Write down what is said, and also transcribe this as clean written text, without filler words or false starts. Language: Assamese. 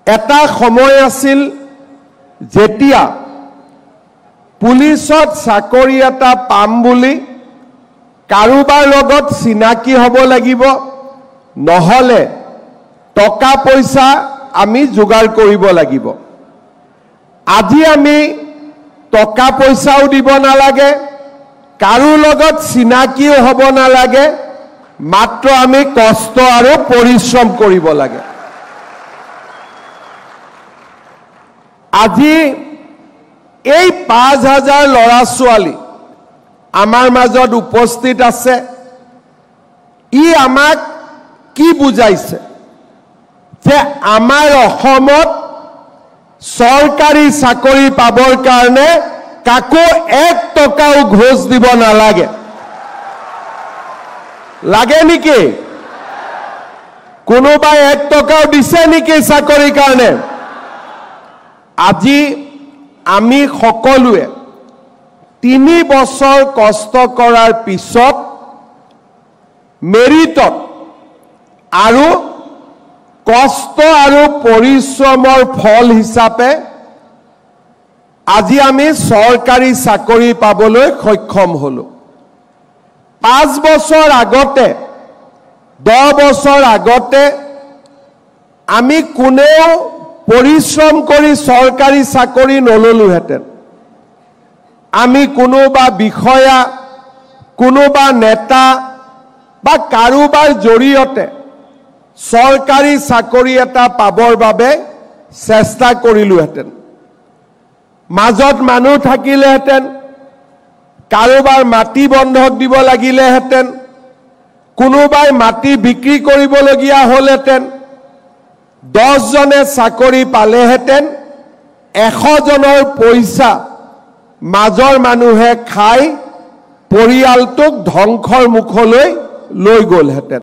এটা সময় আছিল যেতিয়া পুলিচত চাকৰি এটা পাম বুলি কাৰোবাৰ লগত চিনাকি হ'ব লাগিব, নহলে টকা পইচা আমি যোগাৰ কৰিব লাগিব। আজি আমি টকা পইচাও দিব নালাগে, কাৰো লগত চিনাকিও হ'ব নালাগে, মাত্ৰ আমি কষ্ট আৰু পৰিশ্ৰম কৰিব লাগে। আজি এই ৫,০০০ ল'ৰা ছোৱালী আমাৰ মাজত উপস্থিত আছে। ই আমাক কি বুজাইছে যে আমাৰ অসমত চৰকাৰী চাকৰি পাবৰ কাৰণে কাকো ১ টকাও ঘোষ দিব নালাগে। লাগে নেকি? কোনোবাই ১ টকাও দিছে নেকি চাকৰিৰ কাৰণে? আজি আমি সকলোৱে ৩ বছৰ কষ্ট কৰাৰ পিছত মেৰিটত আৰু কষ্ট আৰু পৰিশ্ৰমৰ ফল হিচাপে আজি আমি চৰকাৰী চাকৰি পাবলৈ সক্ষম হলো। ৫ বছৰ আগতে, ১০ বছৰ আগতে আমি কোনেও পৰিশ্ৰম কৰি চৰকাৰী চাকৰি নললোহেঁতেন। আমি কোনোবা বিষয়া, কোনোবা নেতা বা কাৰোবাৰ জৰিয়তে চৰকাৰী চাকৰি এটা পাবৰ বাবে চেষ্টা কৰিলোহেঁতেন। মাজত মানুহ থাকিলেহেঁতেন, কাৰোবাৰ মাটি বন্ধক দিব লাগিলেহেঁতেন, কোনোবাই মাটি বিক্ৰী কৰিবলগীয়া হ'লহেঁতেন, ১০ জনে চাকৰি পালেহেঁতেন, ১০০ জনৰ পইচা মাজৰ মানুহে খাই পৰিয়ালটোক ধ্বংসৰ মুখলৈ লৈ গ'লহেঁতেন।